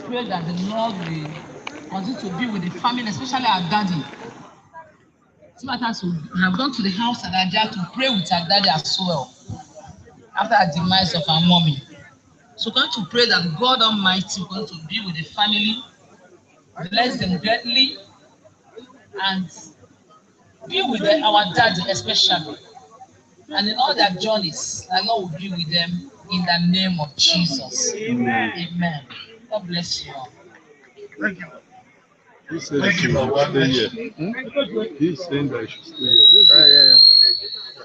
Pray that the Lord will continue to be with the family, especially our daddy. Sometimes we have gone to the house at Aja to pray with our daddy as well after the demise of our mommy. So we're going to pray that God Almighty is going to be with the family, bless them greatly, and be with our daddy especially. And in all their journeys, the Lord will be with them in the name of Jesus. Amen. Amen. God bless you all. Thank you. He said he should stay here. He's saying that he should stay here.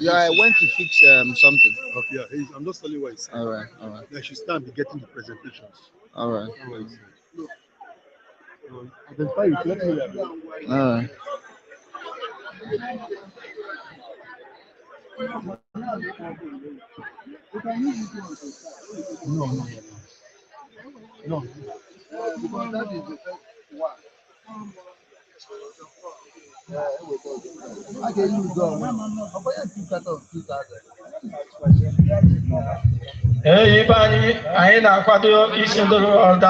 Yeah, I went to fix something. Okay, yeah, I'm just telling you what he said. All right. I should start be getting the presentations. All right. Identify you. Let me All right. No. Because that is the first one. I can use that one. Hey, Ibani, I ain't a quadro, is in the world.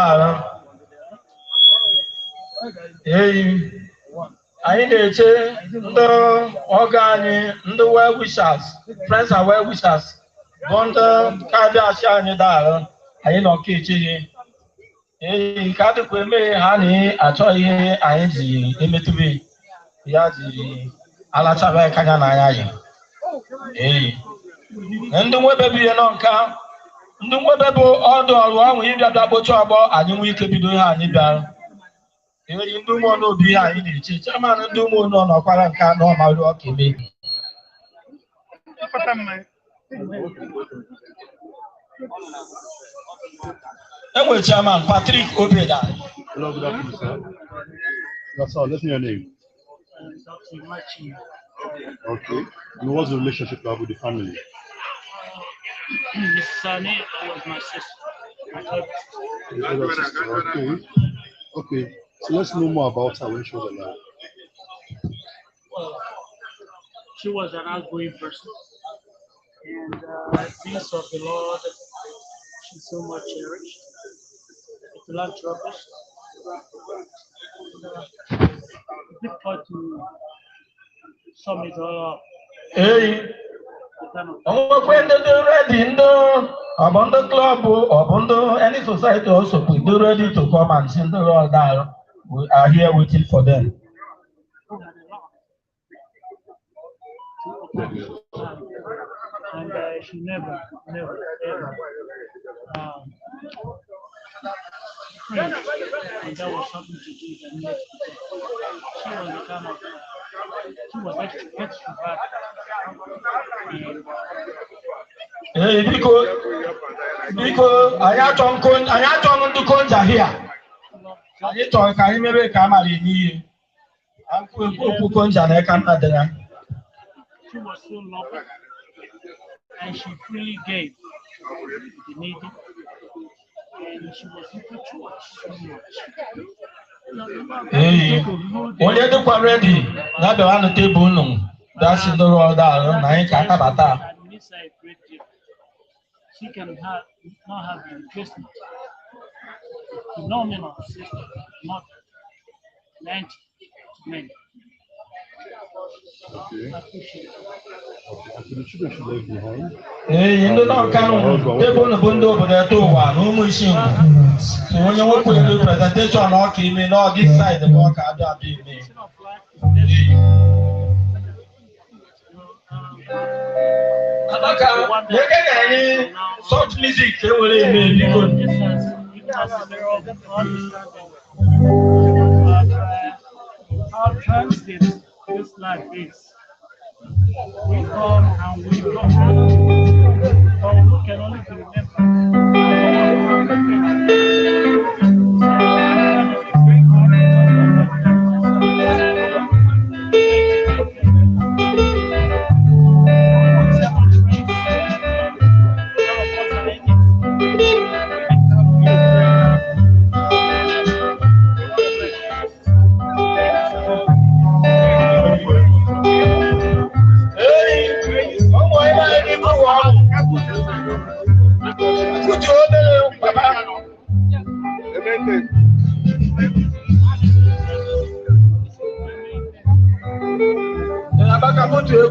Hey, I ain't a chair, no organ, no well wishers, friends are well wishers. Bonda, Kada, Shani, Dara, I ain't no kitchen. Hey, Kadu, me, honey, I told you, I ain't the image. Yaji alachaba kanya na anya yi ndị nwebe bi nka ndị nwebe bụ ọdụ ọrụ ahụ ịbịa bịa kpocha ọgbọ anyị nwe ike bido ihe anyị bịara eri ndị ụmụ n'obi ihe anyị na-eche chairman ndị ụmụ nọ n'ọkwara nka na ọmarụ ọka eme enwe chairman Patrick Obeda. Hello, good afternoon, sir. That's all. Let me your name. Okay. And what's the relationship you have with the family? Miss Sani was my sister. My Your sister. Okay. Okay. So let's know more about her when she was alive. Well, she was an outgoing person. And peace of the Lord, she's so much cherished. A philanthropist. Difficult to sum it all up. Hey, when they do ready, no, upon the club or upon any society also, we do ready to come and send the all down. We are here waiting for them. And she never, ever prayed. And that was something to do that needed to be done. She was the kind of, she was extrovert. Hey, because I am talking to Konja here. I talk, I maybe come at me. I'm going to Konja, I can't add that. She was so loving. And she freely gave the needy, and she was able to so much. Hey, when you do ready, not the one table, no. That's in the world. I can't have that. She can not have the replacement. Phenomenal sister, mother, 90 men. Okay. And so the children should leave behind. Hey, you don't count. They want to bund over there too. No more issue. So when you work with the presentation, okay, me not this side the work I do be me. Abaka, you get any such music? They will be good. How transit this life is. We come and we go, but we can only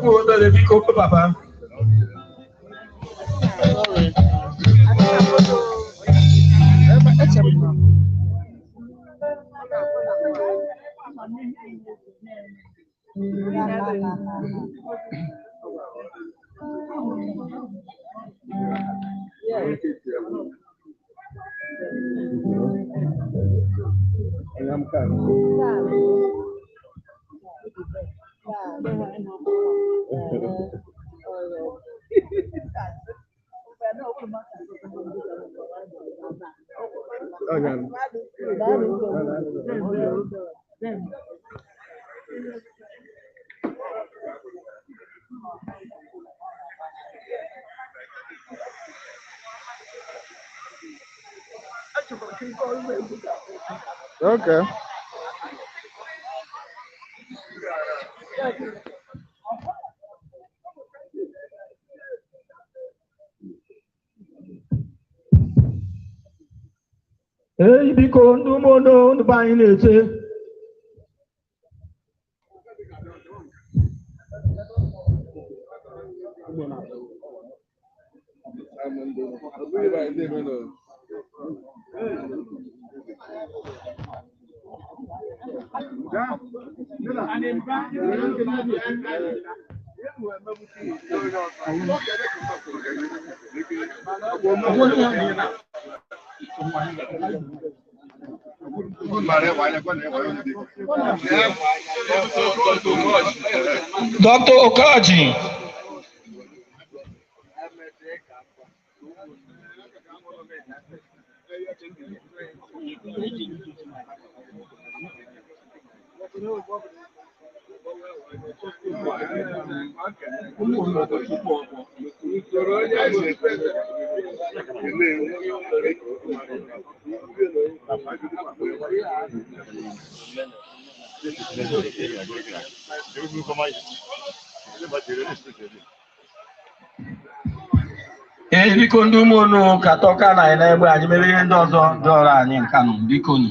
egwu dole biko papa. Okay. Hey, biko ndu mono ndu ba yin eche. Dr. Okaji. Hey, biko ndu mono katoka na ina egbe anyị mere ihe ndị ọzọ dị ọrụ anyị nka nụ biko nụ.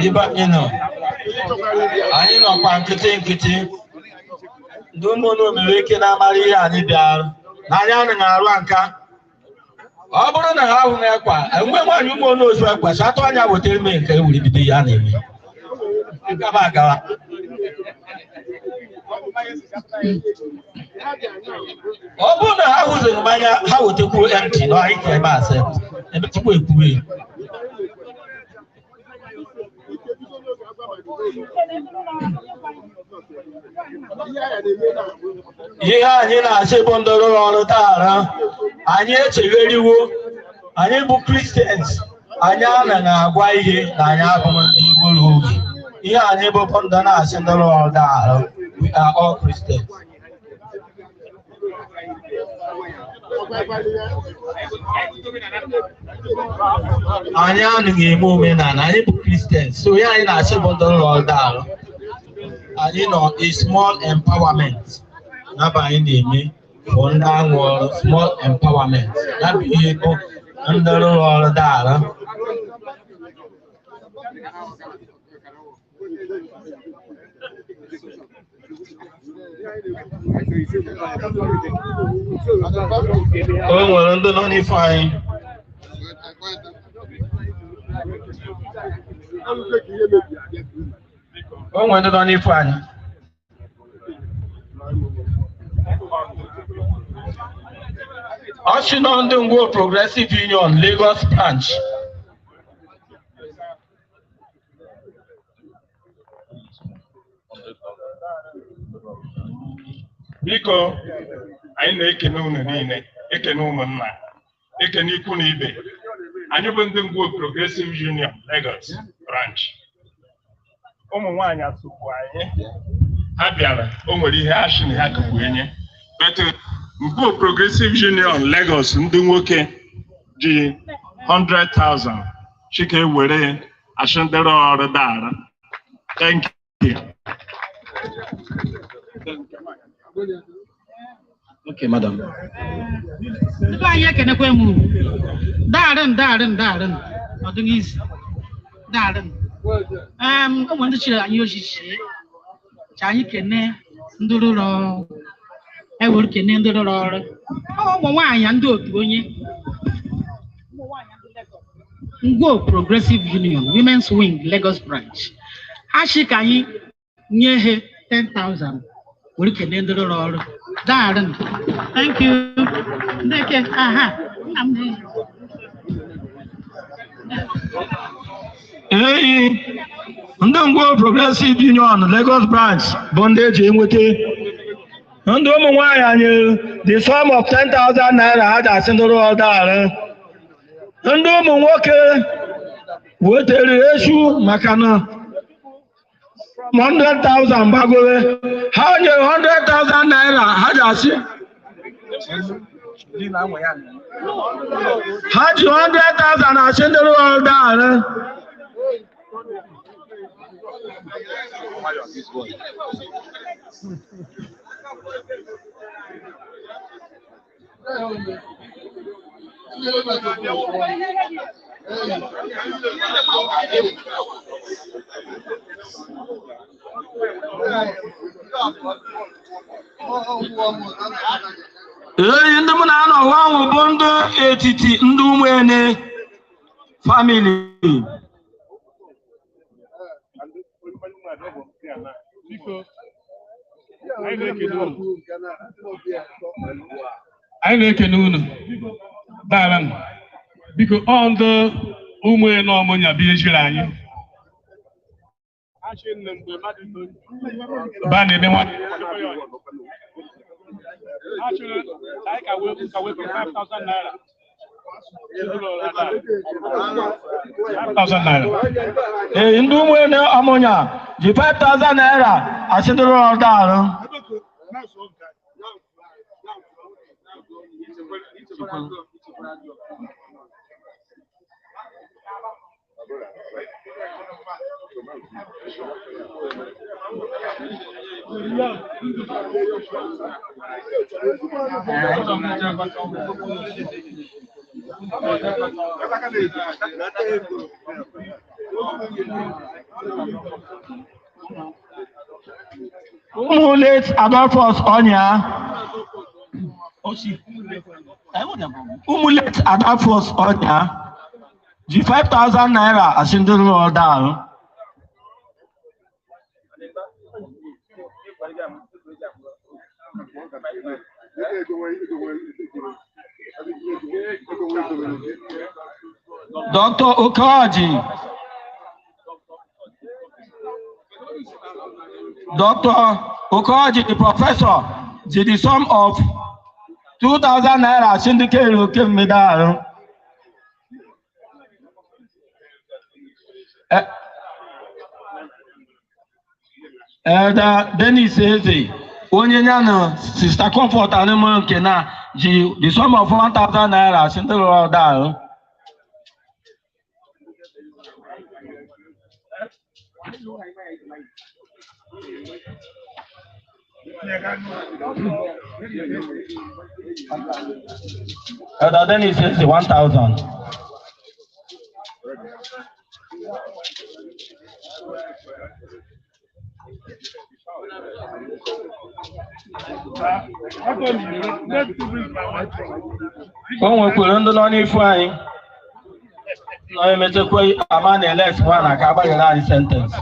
Iba ino. Anyị nọkwa nkịtị. Ndị ụmụnne mere ike na-amara ihe anyị bịara. Na anyị anaghị arụ nka. Ọ bụrụ na ha ahụghị ekwa, enwe nwaanyị ụmụnne ozu ekwa, satụ anya wetara m nke ewuri bido ya na-eme. Gaba agawa. Obu na ha wụziri mmanya ha wetakwu empty na anyị ka ebe ase ebe tupu ekwuwe. Ihe anyị na-asị bụ ndị rụrụ ọrụ taara anyị echegheriwo anyị bụ Christians anyị ana na-agwa ihe na anyị abụghị ndị Igbo oge ihe anyị bụ ndị na-asị ndị rụrụ ọrụ taara we are all Christians. Anyị anaghị eme omenala anyị bụ Christians so ihe anyị na-asị bụ ndị rụrụ ọrụ taara anyị nọ a small empowerment n'aba anyị na-eme bụ ndị aṅụ ọrụ small empowerment ya bụ ihe bụ ndị rụrụ ọrụ daara. O nwere ndị nọ n'ife anyị National Ngwo Progressive Union Lagos branch. Biko anyị na-ekene unu niile, ekene ụmụnna, ekene ikwu na ibe. Anyị bụ ndị Ngwo Progressive Union Lagos branch. Ụmụ nwaanyị asụkwu anyị ha bịara o nwere ihe ashị na ha kụkwu enye Ngwo Progressive Union Lagos ndị nwoke ji 100,000 chike were ashịndere ọrụ dara. Thank you. Okay, madam. Ndị anyị ekenekwe m darịn ọ dịghị isi darịn ụmụ ndị chiri anyị ochichi ka anyị kene ndị rụrụ ewere kene ndị rụrụ ọrụ ụmụ nwaanyị ndị otu onye Ngwo Progressive Union Women's Wing Lagos branch ha chi ka anyị nye ha 10,000 were kene ndị rụrụ ọrụ darịn. Thank you. Ndeke aha Nnamdi. Ndị Ngwo Progressive Union Lagos branch bụ ndị eji enweta ndị ụmụ nwaanyị anyị the sum of 10,000 naira ha ji asị ndị rụrụ ọrụ daara. Ndị ụmụ nwoke wetere esu maka na 100,000 gbagoro ha nyere 100,000 naira ha ji asị ha ji 100,000 asị ndị rụrụ ọrụ daara. Ndị mụ na-anọ ahụ bụ ndị etiti ndị ụmụene family. Anyị na-ekene unu bara biko ọ ndị ụmụene ọmụnya bụ ejiri anyị ba na-eme nwa ndị ụmụene ọmụnya ji 5,000 naira asịdịrị ọrụ arụ. Umulet Adolphus Onya. Umulet Adolphus Onya. Ji 5,000 naira asịndịrị ọrụ arụ. Dr. Okaji. Dr. Okaji, the professor, did the sum of 2,000 naira syndicate give me that. Then he says, Onyana, Sister Comfort Animal Kena, the sum of 1,000 naira syndicate that. Then he says 1,000. Onwe kwere ndị nọ n'ifu anyị na emechekwa ama na elect one ka agbaghara anyị sentence.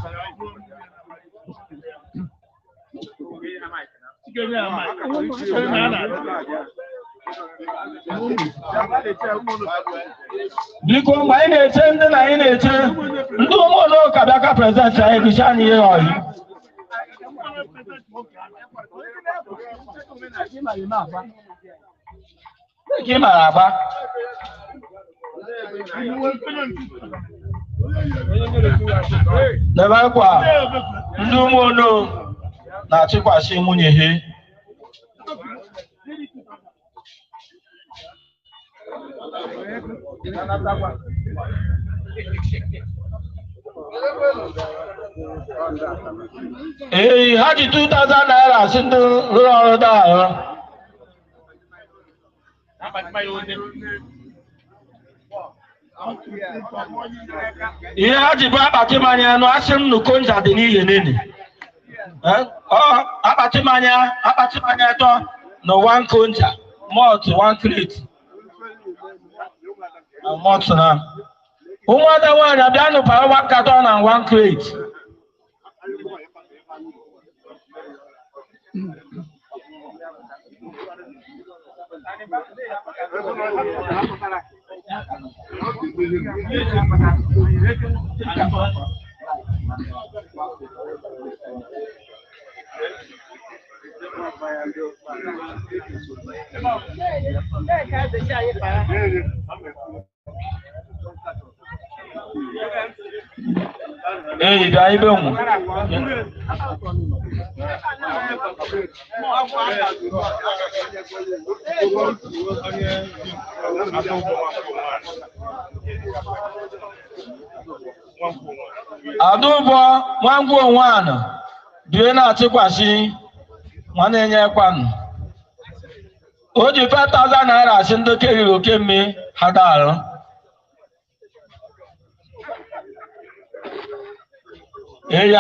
Biko mgbe anyị na-eche ndị na anyị na-eche ndị ụmụụlọ ka bịa ka prezent anyị gụcha anyị ihe ọyị. Ka ị mara agba. N'ebekwa ndị ụmụụlọ na-achịkwasị nwunye ha. Ha ji 2,000 naira si ndị rụrụ ọrụ daa. Ihe ha ji bụ akpati mmanya anụ asị m nnukwu nja dị n'ihe niile. Akpati mmanya atọ na 1 konja, malt 1 crate. Malt na. Ụmụada nwaanyị abịa nụpara 1 carton na 1 crate. Bịa ibe ụmụ. Adụbọ nwangwu onwe anọ bie na-achịkwasị nwa na-enye kwanụ. O ji 5,000 naira si ndị keriri oke mme ha darụ.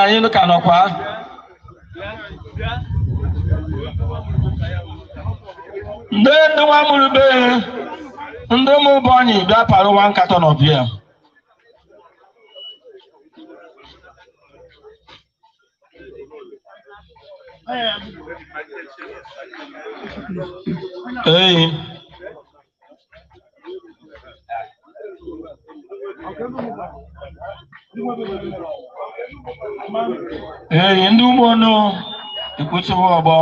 Anyị ka nọkwa. Ndị nwa mụrụ be ndị ụmụ Bonyi bịa para 1 carton of beer. Ndị ụmụnụ ekwuchiwo ọgbọ.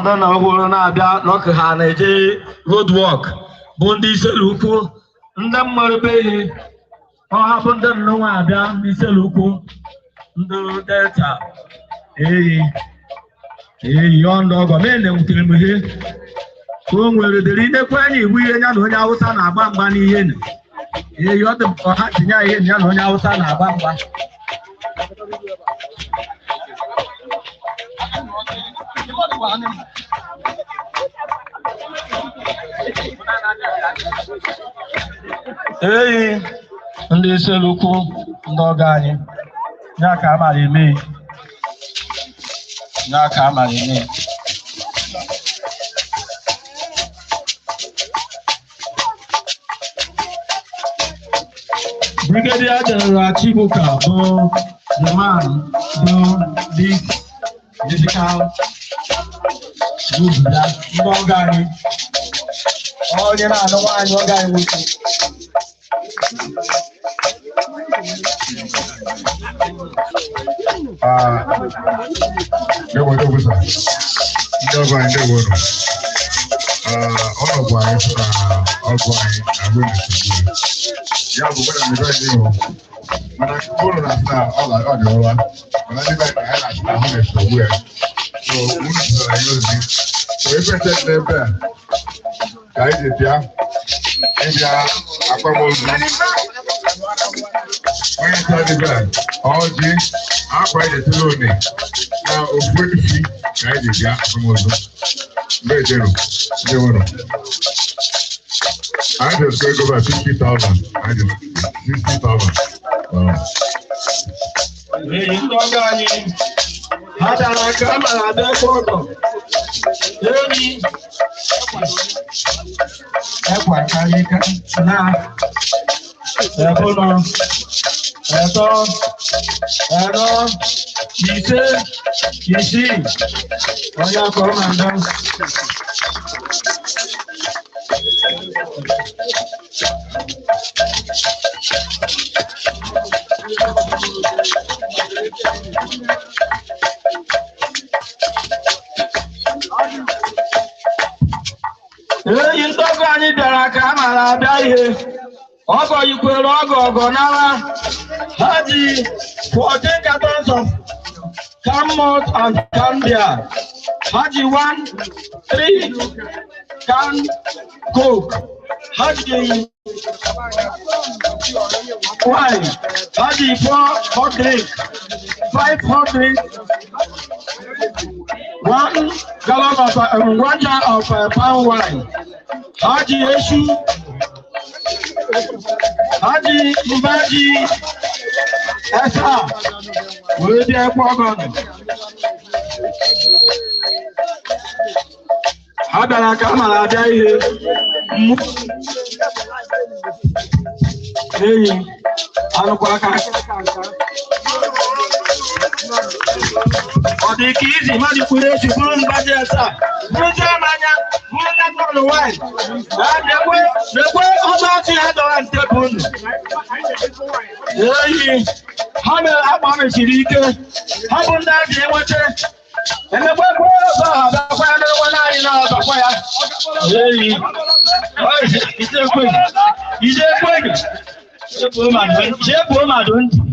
Ndị na ọhụrụ na-abịa n'ọkụ ha na-eje road work bụ ndị iselu ukwu ndị mmadụ be ihe ọha bụ ndị nnọọ abịa ndị iselu ukwu ndị delta. Ọndụ ọgọ mee na-ewutere m ihe ka o nwere dịrị inekwe anyị iwu ihe ya na onye Awụsa na-agba mgba n'ihe na ọ dị ka ha tinye ihe ya na onye Awụsa na-agba mgba. Ndị iselu ukwu ndị ọgọ anyị ya ka a mara eme. Brigadier General Chibuka, the man, this physical group that no guy. Oh, you know, I don't want no guy with you. There was all of my yeah, but when I'm right here, when I go to that now, all I got the one. When I live at the island, I'm going to wear. So, I use it. So, if I take them there, guys, if you have, I come over. When you tell the band, all G, I'm quite a lonely. Now, of what you see, guys, if you have, come over. Very general. I just going to go by 50,000. I just 50,000. Ọgọ ikwere ọgọ n'ala ha ji 14 cartons of camel and cambia ha ji 3 can coke ha ji wine ha ji 4 hot drink 5 hot drink 1 gallon of 1 jar of palm wine ha ji eshu Haji Mbaji Esa were there Pogon Habala Kamala Day Anukwaka the keys, the money put it to Bruce Bajasa. Bruce Mania, Bruce on the wine. The way about the other and Tepun. Hamel Abama Chirika, Hamel Nadi Water, and the way the one I know the fire. He's a quick. He's a quick. Woman, don't.